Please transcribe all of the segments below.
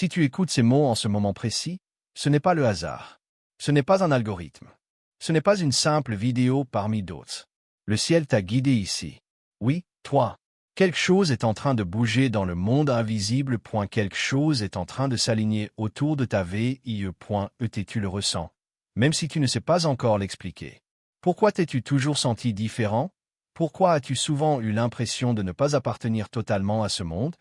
Si tu écoutes ces mots en ce moment précis, ce n'est pas le hasard. Ce n'est pas un algorithme. Ce n'est pas une simple vidéo parmi d'autres. Le ciel t'a guidé ici. Oui, toi. Quelque chose est en train de bouger dans le monde invisible. Quelque chose est en train de s'aligner autour de ta vie. Tu le ressens. Même si tu ne sais pas encore l'expliquer. Pourquoi t'es-tu toujours senti différent? Pourquoi as-tu souvent eu l'impression de ne pas appartenir totalement à ce monde?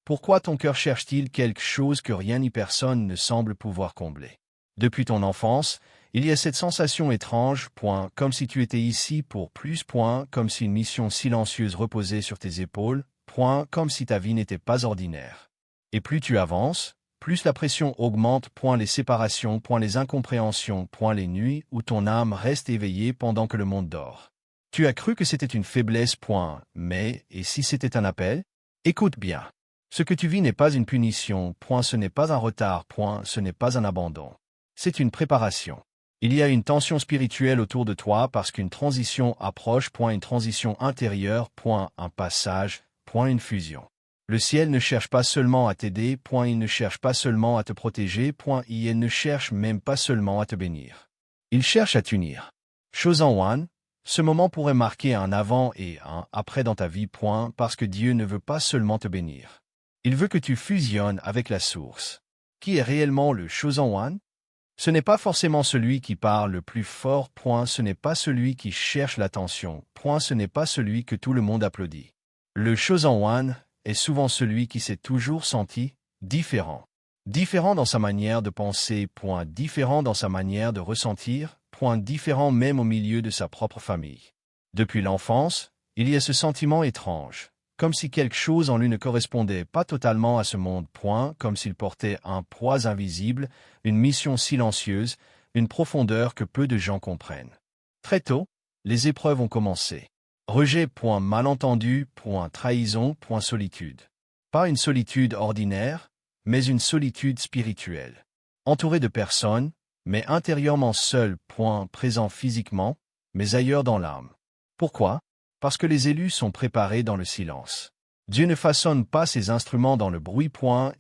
Pourquoi ton cœur cherche-t-il quelque chose que rien ni personne ne semble pouvoir combler? Depuis ton enfance, il y a cette sensation étrange, comme si tu étais ici pour plus, comme si une mission silencieuse reposait sur tes épaules, comme si ta vie n'était pas ordinaire. Et plus tu avances, plus la pression augmente, les séparations, les incompréhensions, les nuits où ton âme reste éveillée pendant que le monde dort. Tu as cru que c'était une faiblesse, mais, et si c'était un appel? Écoute bien. Ce que tu vis n'est pas une punition, ce n'est pas un retard, ce n'est pas un abandon. C'est une préparation. Il y a une tension spirituelle autour de toi parce qu'une transition approche, une transition intérieure, un passage, une fusion. Le ciel ne cherche pas seulement à t'aider, il ne cherche pas seulement à te protéger, il ne cherche même pas seulement à te bénir. Il cherche à t'unir. Chosen, ce moment pourrait marquer un avant et un après dans ta vie, parce que Dieu ne veut pas seulement te bénir. Il veut que tu fusionnes avec la source. Qui est réellement le Chosen? Ce n'est pas forcément celui qui parle le plus fort, ce n'est pas celui qui cherche l'attention, ce n'est pas celui que tout le monde applaudit. Le Chosen est souvent celui qui s'est toujours senti différent. Différent dans sa manière de penser, différent dans sa manière de ressentir, différent même au milieu de sa propre famille. Depuis l'enfance, il y a ce sentiment étrange, comme si quelque chose en lui ne correspondait pas totalement à ce monde, comme s'il portait un poids invisible, une mission silencieuse, une profondeur que peu de gens comprennent. Très tôt, les épreuves ont commencé. Rejet, malentendu, trahison, solitude. Pas une solitude ordinaire, mais une solitude spirituelle. Entouré de personnes, mais intérieurement seul, présent physiquement, mais ailleurs dans l'âme. Pourquoi? Parce que les élus sont préparés dans le silence. Dieu ne façonne pas ses instruments dans le bruit,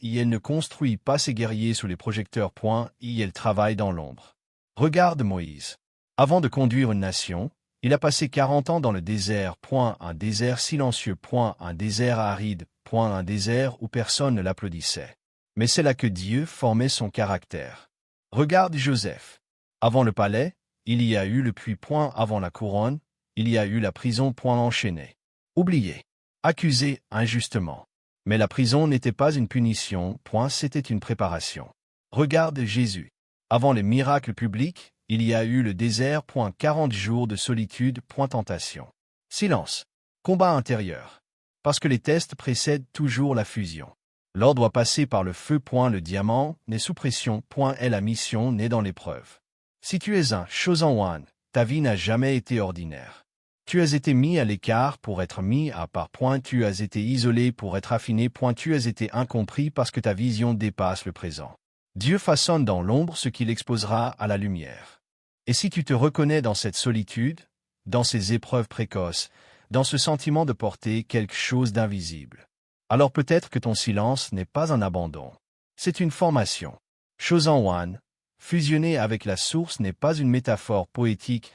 il ne construit pas ses guerriers sous les projecteurs, il travaille dans l'ombre. Regarde Moïse. Avant de conduire une nation, il a passé 40 ans dans le désert, un désert silencieux, un désert aride, un désert où personne ne l'applaudissait. Mais c'est là que Dieu formait son caractère. Regarde Joseph. Avant le palais, il y a eu le puits, avant la couronne, il y a eu la prison, enchaînée. Oublié. Accusé injustement. Mais la prison n'était pas une punition, c'était une préparation. Regarde Jésus. Avant les miracles publics, il y a eu le désert, 40 jours de solitude, tentation. Silence. Combat intérieur. Parce que les tests précèdent toujours la fusion. L'or doit passer par le feu, le diamant, n'est sous pression, est la mission, n'est dans l'épreuve. Si tu es un Chosen, ta vie n'a jamais été ordinaire. Tu as été mis à l'écart pour être mis à part, tu as été isolé pour être affiné, tu as été incompris parce que ta vision dépasse le présent. Dieu façonne dans l'ombre ce qu'il exposera à la lumière. Et si tu te reconnais dans cette solitude, dans ces épreuves précoces, dans ce sentiment de porter quelque chose d'invisible, alors peut-être que ton silence n'est pas un abandon. C'est une formation. Chosen, fusionner avec la source n'est pas une métaphore poétique,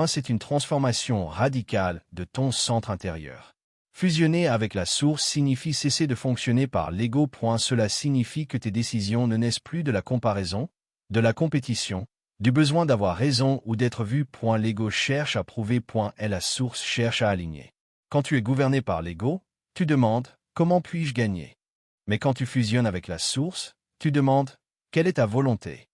c'est une transformation radicale de ton centre intérieur. Fusionner avec la source signifie cesser de fonctionner par l'ego, cela signifie que tes décisions ne naissent plus de la comparaison, de la compétition, du besoin d'avoir raison ou d'être vu, l'ego cherche à prouver, et la source cherche à aligner. Quand tu es gouverné par l'ego, tu demandes « Comment puis-je gagner ?» Mais quand tu fusionnes avec la source, tu demandes « Quelle est ta volonté ?»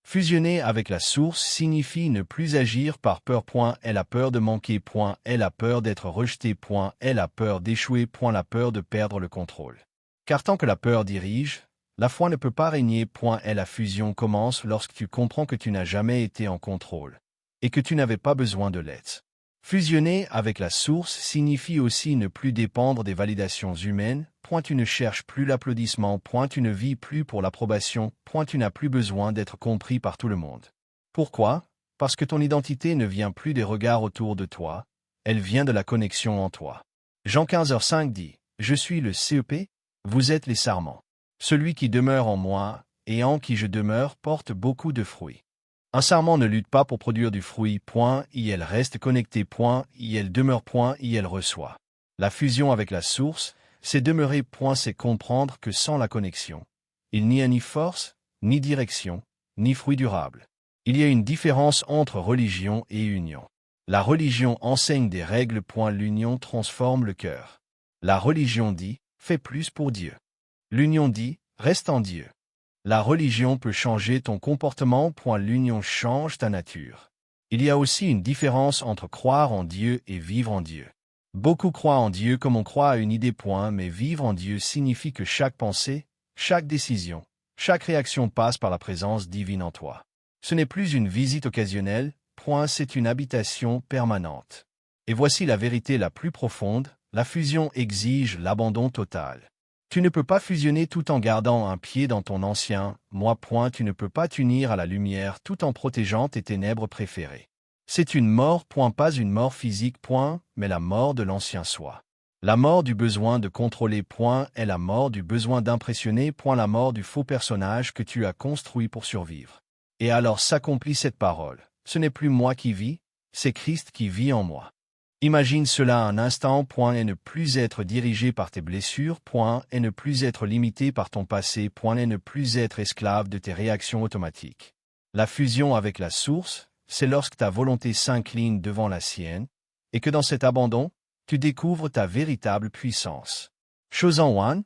Fusionner avec la source signifie ne plus agir par peur, elle a peur de manquer, elle a peur d'être rejetée, elle a peur d'échouer, la peur de perdre le contrôle. Car tant que la peur dirige, la foi ne peut pas régner, et la fusion commence lorsque tu comprends que tu n'as jamais été en contrôle, et que tu n'avais pas besoin de l'être. Fusionner avec la source signifie aussi ne plus dépendre des validations humaines, tu ne cherches plus l'applaudissement, tu ne vis plus pour l'approbation, tu n'as plus besoin d'être compris par tout le monde. Pourquoi? Parce que ton identité ne vient plus des regards autour de toi, elle vient de la connexion en toi. Jean 15h5 dit « Je suis le CEP, vous êtes les sarments. Celui qui demeure en moi, et en qui je demeure, porte beaucoup de fruits. Un sarment ne lutte pas pour produire du fruit, point, il reste connecté, point, il demeure, point, il reçoit. La fusion avec la source, c'est demeurer, point, c'est comprendre que sans la connexion, il n'y a ni force, ni direction, ni fruit durable. Il y a une différence entre religion et union. La religion enseigne des règles, point, l'union transforme le cœur. La religion dit, fais plus pour Dieu. L'union dit, reste en Dieu. La religion peut changer ton comportement, point, l'union change ta nature. Il y a aussi une différence entre croire en Dieu et vivre en Dieu. Beaucoup croient en Dieu comme on croit à une idée, point, mais vivre en Dieu signifie que chaque pensée, chaque décision, chaque réaction passe par la présence divine en toi. Ce n'est plus une visite occasionnelle, point, c'est une habitation permanente. Et voici la vérité la plus profonde, la fusion exige l'abandon total. Tu ne peux pas fusionner tout en gardant un pied dans ton ancien moi, point, tu ne peux pas t'unir à la lumière tout en protégeant tes ténèbres préférées. C'est une mort, point, pas une mort physique, point, mais la mort de l'ancien soi. La mort du besoin de contrôler, point, est la mort du besoin d'impressionner, point, la mort du faux personnage que tu as construit pour survivre. Et alors s'accomplit cette parole. Ce n'est plus moi qui vis, c'est Christ qui vit en moi. Imagine cela un instant, point, et ne plus être dirigé par tes blessures, point, et ne plus être limité par ton passé, point, et ne plus être esclave de tes réactions automatiques. La fusion avec la source, c'est lorsque ta volonté s'incline devant la sienne, et que dans cet abandon, tu découvres ta véritable puissance. Chose en one,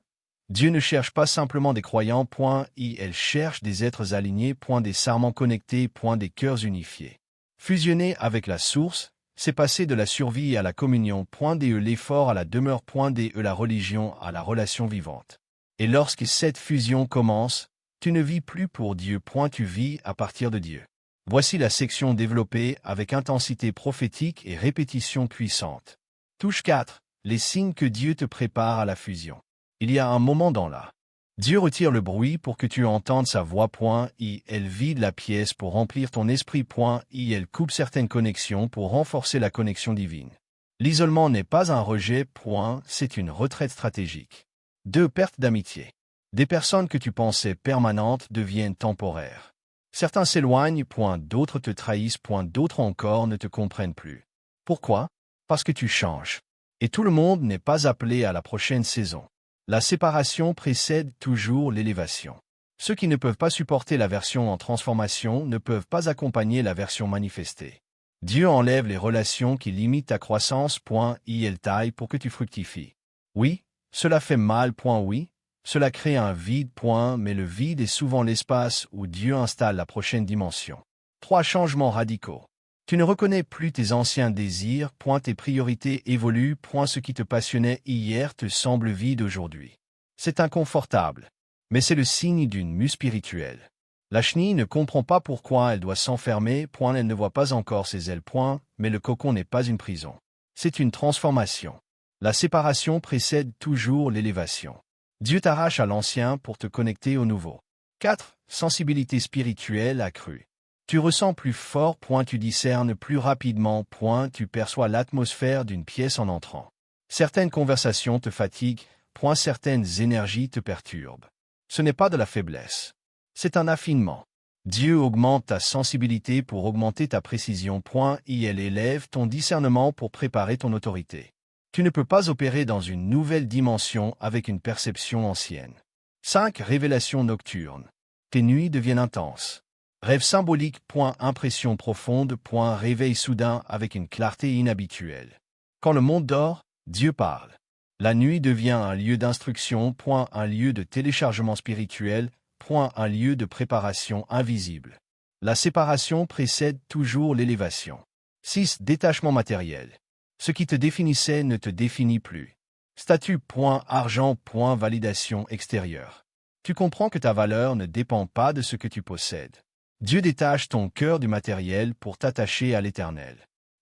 Dieu ne cherche pas simplement des croyants, point, il cherche des êtres alignés, point, des sarments connectés, point, des cœurs unifiés. Fusionner avec la source, c'est passer de la survie à la communion, point, de l'effort à la demeure, point, de la religion à la relation vivante. Et lorsque cette fusion commence, tu ne vis plus pour Dieu, point, tu vis à partir de Dieu. Voici la section développée avec intensité prophétique et répétition puissante. Touche 4. Les signes que Dieu te prépare à la fusion. Il y a un moment dans la. Dieu retire le bruit pour que tu entendes sa voix, point, elle vide la pièce pour remplir ton esprit, point, elle coupe certaines connexions pour renforcer la connexion divine. L'isolement n'est pas un rejet, point, c'est une retraite stratégique. 2. Perte d'amitié. Des personnes que tu pensais permanentes deviennent temporaires. Certains s'éloignent, point, d'autres te trahissent, point, d'autres encore ne te comprennent plus. Pourquoi? Parce que tu changes. Et tout le monde n'est pas appelé à la prochaine saison. La séparation précède toujours l'élévation. Ceux qui ne peuvent pas supporter la version en transformation ne peuvent pas accompagner la version manifestée. Dieu enlève les relations qui limitent ta croissance, point, il taille pour que tu fructifies. Oui, cela fait mal, point, oui, cela crée un vide, point, mais le vide est souvent l'espace où Dieu installe la prochaine dimension. 3 changements radicaux. Tu ne reconnais plus tes anciens désirs, point, tes priorités évoluent, point, ce qui te passionnait hier te semble vide aujourd'hui. C'est inconfortable, mais c'est le signe d'une mue spirituelle. La chenille ne comprend pas pourquoi elle doit s'enfermer, point, elle ne voit pas encore ses ailes, point, mais le cocon n'est pas une prison. C'est une transformation. La séparation précède toujours l'élévation. Dieu t'arrache à l'ancien pour te connecter au nouveau. 4. Sensibilité spirituelle accrue. Tu ressens plus fort, point, tu discernes plus rapidement, point, tu perçois l'atmosphère d'une pièce en entrant. Certaines conversations te fatiguent, point, certaines énergies te perturbent. Ce n'est pas de la faiblesse. C'est un affinement. Dieu augmente ta sensibilité pour augmenter ta précision, point, elle élève ton discernement pour préparer ton autorité. Tu ne peux pas opérer dans une nouvelle dimension avec une perception ancienne. 5. Révélation nocturne. Tes nuits deviennent intenses. Rêve symbolique, point, impression profonde, point, réveil soudain avec une clarté inhabituelle. Quand le monde dort, Dieu parle. La nuit devient un lieu d'instruction, point, un lieu de téléchargement spirituel, point, un lieu de préparation invisible. La séparation précède toujours l'élévation. 6. Détachement matériel. Ce qui te définissait ne te définit plus. Statut, point, argent, point, validation extérieure. Tu comprends que ta valeur ne dépend pas de ce que tu possèdes. Dieu détache ton cœur du matériel pour t'attacher à l'Éternel.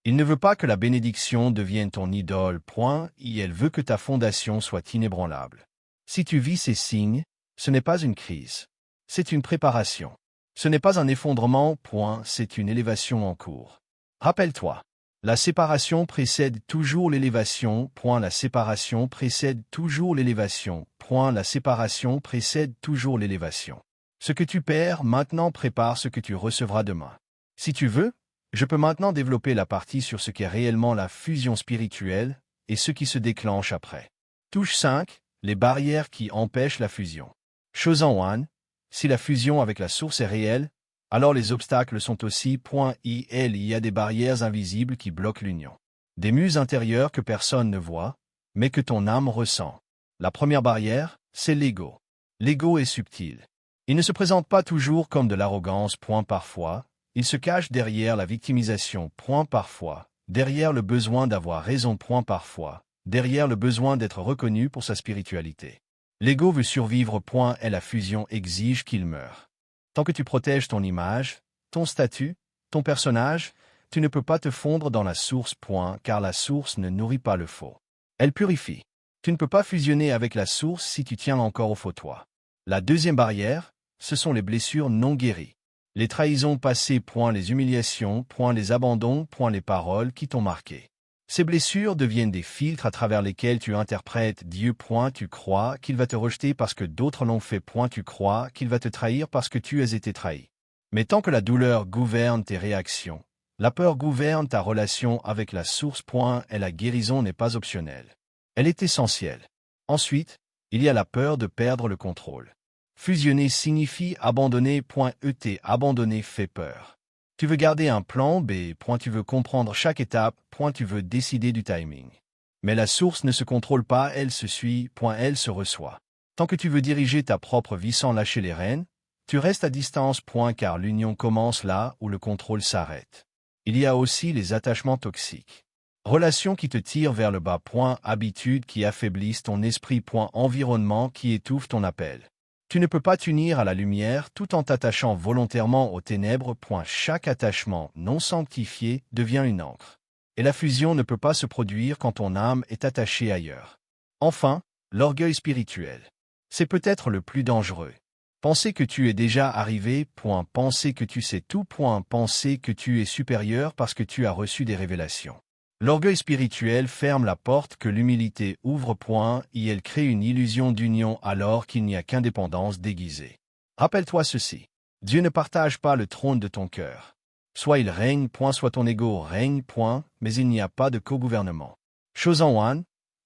Il ne veut pas que la bénédiction devienne ton idole, point, il veut que ta fondation soit inébranlable. Si tu vis ces signes, ce n'est pas une crise. C'est une préparation. Ce n'est pas un effondrement, point, c'est une élévation en cours. Rappelle-toi. La séparation précède toujours l'élévation. La séparation précède toujours l'élévation. La séparation précède toujours l'élévation. Ce que tu perds maintenant prépare ce que tu recevras demain. Si tu veux, je peux maintenant développer la partie sur ce qu'est réellement la fusion spirituelle et ce qui se déclenche après. Touche 5. Les barrières qui empêchent la fusion. Chosen 1. Si la fusion avec la source est réelle, alors les obstacles sont aussi. Il y a des barrières invisibles qui bloquent l'union. Des muses intérieures que personne ne voit, mais que ton âme ressent. La première barrière, c'est l'ego. L'ego est subtil. Il ne se présente pas toujours comme de l'arrogance. Parfois, il se cache derrière la victimisation. Parfois, derrière le besoin d'avoir raison. Parfois, derrière le besoin d'être reconnu pour sa spiritualité. L'ego veut survivre. Et la fusion exige qu'il meure. Tant que tu protèges ton image, ton statut, ton personnage, tu ne peux pas te fondre dans la source. Car la source ne nourrit pas le faux. Elle purifie. Tu ne peux pas fusionner avec la source si tu tiens encore au faux toi. La deuxième barrière, ce sont les blessures non guéries. Les trahisons passées. Les humiliations. Les abandons. Les paroles qui t'ont marqué. Ces blessures deviennent des filtres à travers lesquels tu interprètes Dieu. Tu crois qu'il va te rejeter parce que d'autres l'ont fait. Tu crois qu'il va te trahir parce que tu as été trahi. Mais tant que la douleur gouverne tes réactions, la peur gouverne ta relation avec la source. Et la guérison n'est pas optionnelle. Elle est essentielle. Ensuite, il y a la peur de perdre le contrôle. Fusionner signifie abandonner. Abandonner fait peur. Tu veux garder un plan B. Tu veux comprendre chaque étape. Tu veux décider du timing. Mais la source ne se contrôle pas, elle se suit. Elle se reçoit. Tant que tu veux diriger ta propre vie sans lâcher les rênes, tu restes à distance. Car l'union commence là où le contrôle s'arrête. Il y a aussi les attachements toxiques. Relations qui te tirent vers le bas. Habitudes qui affaiblissent ton esprit. Environnement qui étouffe ton appel. Tu ne peux pas t'unir à la lumière tout en t'attachant volontairement aux ténèbres. Chaque attachement non sanctifié devient une encre. Et la fusion ne peut pas se produire quand ton âme est attachée ailleurs. Enfin, l'orgueil spirituel. C'est peut-être le plus dangereux. Penser que tu es déjà arrivé. Penser que tu sais tout. Penser que tu es supérieur parce que tu as reçu des révélations. L'orgueil spirituel ferme la porte que l'humilité ouvre. Et elle crée une illusion d'union alors qu'il n'y a qu'indépendance déguisée. Rappelle-toi ceci. Dieu ne partage pas le trône de ton cœur. Soit il règne. Soit ton ego règne. Mais il n'y a pas de co-gouvernement. Chosen 1.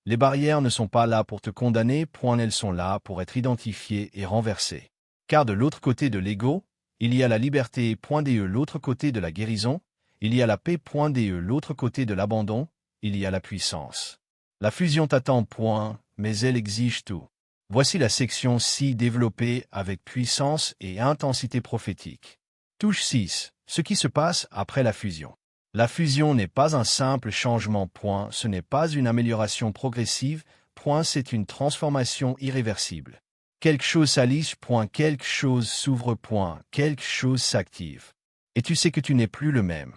Les barrières ne sont pas là pour te condamner. Elles sont là pour être identifiées et renversées. Car de l'autre côté de l'ego, il y a la liberté. De l'autre côté de la guérison, il y a la paix. De l'autre côté de l'abandon, il y a la puissance. La fusion t'attend. Mais elle exige tout. Voici la section 6 développée avec puissance et intensité prophétique. Touche 6. Ce qui se passe après la fusion. La fusion n'est pas un simple changement. Ce n'est pas une amélioration progressive. C'est une transformation irréversible. Quelque chose s'allie. Quelque chose s'ouvre. Quelque chose s'active. Et tu sais que tu n'es plus le même.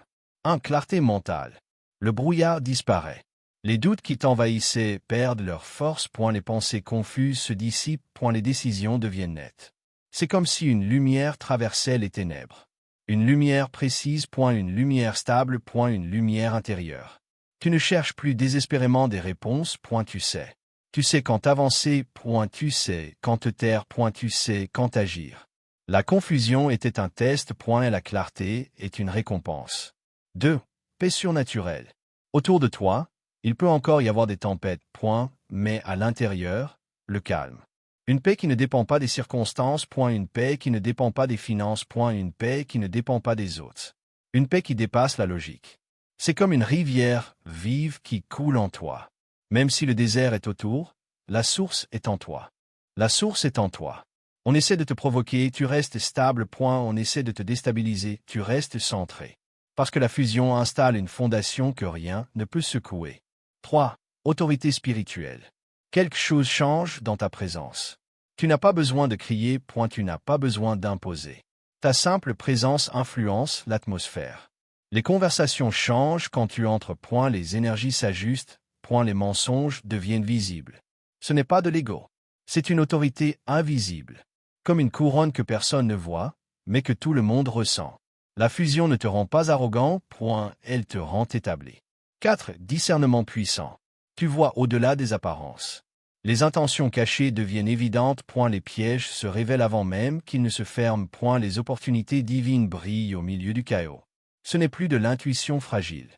Clarté mentale. Le brouillard disparaît. Les doutes qui t'envahissaient perdent leur force. Les pensées confuses se dissipent. Les décisions deviennent nettes. C'est comme si une lumière traversait les ténèbres. Une lumière précise. Une lumière stable. Une lumière intérieure. Tu ne cherches plus désespérément des réponses. Tu sais. Tu sais quand avancer. Tu sais quand te taire. Tu sais quand agir. La confusion était un test. Et la clarté est une récompense. 2. Paix surnaturelle. Autour de toi, il peut encore y avoir des tempêtes. Mais à l'intérieur, le calme. Une paix qui ne dépend pas des circonstances. Une paix qui ne dépend pas des finances. Une paix qui ne dépend pas des autres. Une paix qui dépasse la logique. C'est comme une rivière vive qui coule en toi. Même si le désert est autour, la source est en toi. La source est en toi. On essaie de te provoquer, tu restes stable. On essaie de te déstabiliser, tu restes centré. Parce que la fusion installe une fondation que rien ne peut secouer. 3. Autorité spirituelle. Quelque chose change dans ta présence. Tu n'as pas besoin de crier. Tu n'as pas besoin d'imposer. Ta simple présence influence l'atmosphère. Les conversations changent quand tu entres. Les énergies s'ajustent. Les mensonges deviennent visibles. Ce n'est pas de l'ego. C'est une autorité invisible. Comme une couronne que personne ne voit, mais que tout le monde ressent. La fusion ne te rend pas arrogant. Elle te rend établi. 4. Discernement puissant. Tu vois au-delà des apparences. Les intentions cachées deviennent évidentes. Les pièges se révèlent avant même qu'ils ne se ferment. Les opportunités divines brillent au milieu du chaos. Ce n'est plus de l'intuition fragile.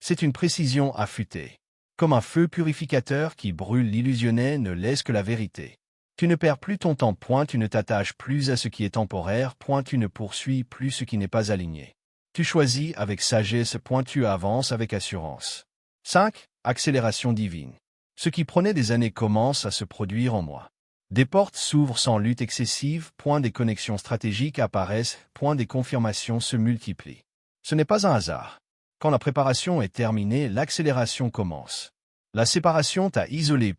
C'est une précision affûtée. Comme un feu purificateur qui brûle l'illusionné ne laisse que la vérité. Tu ne perds plus ton temps. Tu ne t'attaches plus à ce qui est temporaire. Tu ne poursuis plus ce qui n'est pas aligné. Tu choisis avec sagesse. Tu avances avec assurance. 5. Accélération divine. Ce qui prenait des années commence à se produire en moi. Des portes s'ouvrent sans lutte excessive. Des connexions stratégiques apparaissent. Des confirmations se multiplient. Ce n'est pas un hasard. Quand la préparation est terminée, l'accélération commence. La séparation t'a isolé.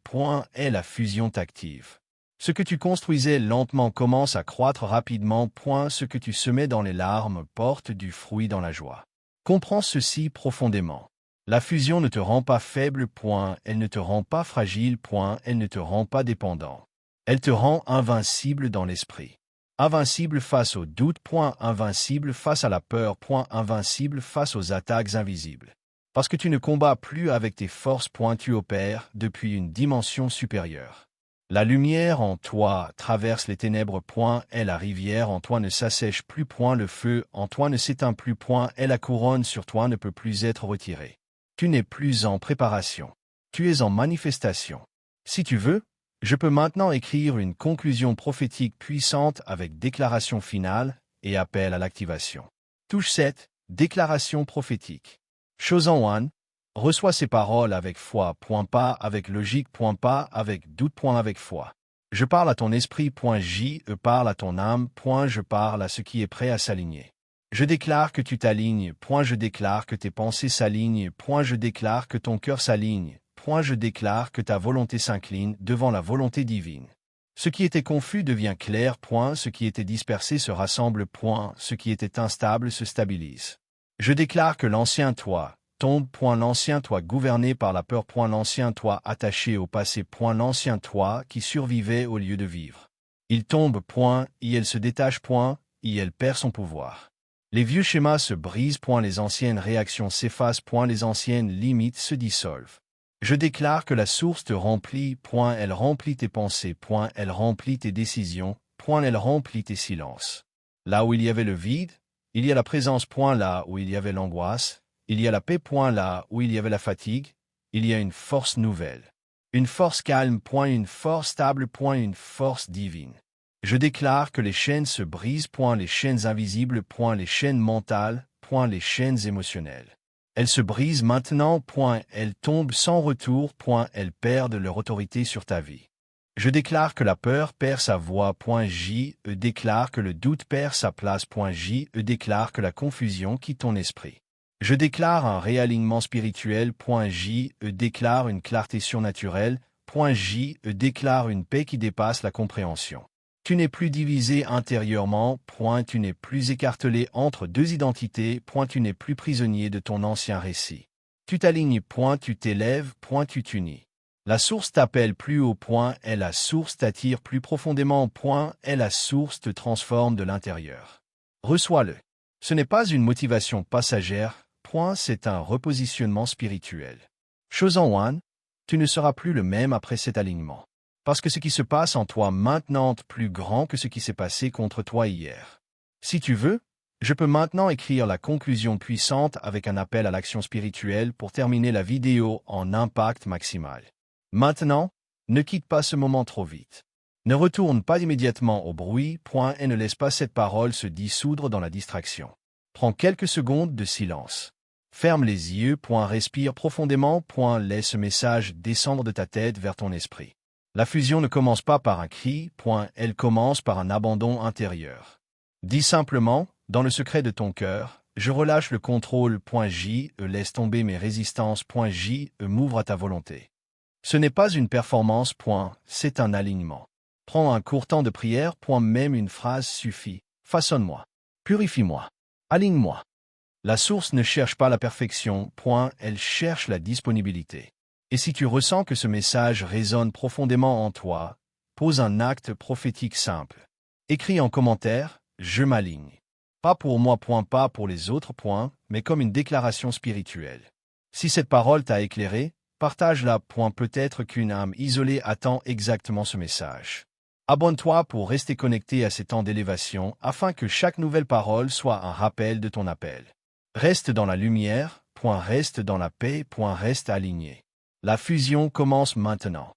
Et la fusion t'active. Ce que tu construisais lentement commence à croître rapidement. Ce que tu semais dans les larmes porte du fruit dans la joie. Comprends ceci profondément. La fusion ne te rend pas faible. Elle ne te rend pas fragile. Elle ne te rend pas dépendant. Elle te rend invincible dans l'esprit. Invincible face au doute. Invincible face à la peur. Invincible face aux attaques invisibles. Parce que tu ne combats plus avec tes forces. Tu opères depuis une dimension supérieure. La lumière en toi traverse les ténèbres. Et la rivière en toi ne s'assèche plus. Le feu en toi ne s'éteint plus. Et la couronne sur toi ne peut plus être retirée. Tu n'es plus en préparation. Tu es en manifestation. Si tu veux, je peux maintenant écrire une conclusion prophétique puissante avec déclaration finale et appel à l'activation. Touche 7. Déclaration prophétique. Chosen One. Reçois ces paroles avec foi. Pas avec logique. Pas avec doute. Avec foi. Je parle à ton esprit. Je parle à ton âme. Je parle à ce qui est prêt à s'aligner. Je déclare que tu t'alignes. Je déclare que tes pensées s'alignent. Je déclare que ton cœur s'aligne. Je déclare que ta volonté s'incline devant la volonté divine. Ce qui était confus devient clair. Ce qui était dispersé se rassemble. Ce qui était instable se stabilise. Je déclare que l'ancien toi tombe. L'ancien toi gouverné par la peur. L'ancien toi attaché au passé. L'ancien toi qui survivait au lieu de vivre. Il tombe. Et elle se détache. Et elle perd son pouvoir. Les vieux schémas se brisent. Les anciennes réactions s'effacent. Les anciennes limites se dissolvent. Je déclare que la source te remplit. Elle remplit tes pensées. Elle remplit tes décisions. Elle remplit tes silences. Là où il y avait le vide, il y a la présence. Là où il y avait l'angoisse, il y a la paix. Là où il y avait la fatigue, il y a une force nouvelle. Une force calme. Une force stable. Une force divine. Je déclare que les chaînes se brisent. Les chaînes invisibles. Les chaînes mentales. Les chaînes émotionnelles. Elles se brisent maintenant. Elles tombent sans retour. Elles perdent leur autorité sur ta vie. Je déclare que la peur perd sa voix. Je déclare que le doute perd sa place. Je déclare que la confusion quitte ton esprit. Je déclare un réalignement spirituel. Je déclare une clarté surnaturelle. Je déclare une paix qui dépasse la compréhension. Tu n'es plus divisé intérieurement. Tu n'es plus écartelé entre deux identités. Tu n'es plus prisonnier de ton ancien récit. Tu t'alignes. Tu t'élèves. Tu t'unis. La source t'appelle plus haut. Et la source t'attire plus profondément. Et la source te transforme de l'intérieur. Reçois-le. Ce n'est pas une motivation passagère. C'est un repositionnement spirituel. Chosen One, tu ne seras plus le même après cet alignement. Parce que ce qui se passe en toi maintenant est plus grand que ce qui s'est passé contre toi hier. Si tu veux, je peux maintenant écrire la conclusion puissante avec un appel à l'action spirituelle pour terminer la vidéo en impact maximal. Maintenant, ne quitte pas ce moment trop vite. Ne retourne pas immédiatement au bruit. Et ne laisse pas cette parole se dissoudre dans la distraction. Prends quelques secondes de silence. Ferme les yeux. Respire profondément. Laisse ce message descendre de ta tête vers ton esprit. La fusion ne commence pas par un cri. Elle commence par un abandon intérieur. Dis simplement, dans le secret de ton cœur, je relâche le contrôle. Je laisse tomber mes résistances. Je m'ouvre à ta volonté. Ce n'est pas une performance. C'est un alignement. Prends un court temps de prière. Même une phrase suffit. Façonne-moi. Purifie-moi. Aligne-moi. La source ne cherche pas la perfection. Elle cherche la disponibilité. Et si tu ressens que ce message résonne profondément en toi, pose un acte prophétique simple. Écris en commentaire « Je m'aligne ». Pas pour moi. Pas pour les autres. Mais comme une déclaration spirituelle. Si cette parole t'a éclairé, partage-la. Peut-être qu'une âme isolée attend exactement ce message. Abonne-toi pour rester connecté à ces temps d'élévation afin que chaque nouvelle parole soit un rappel de ton appel. Reste dans la lumière, reste dans la paix, reste aligné. La fusion commence maintenant.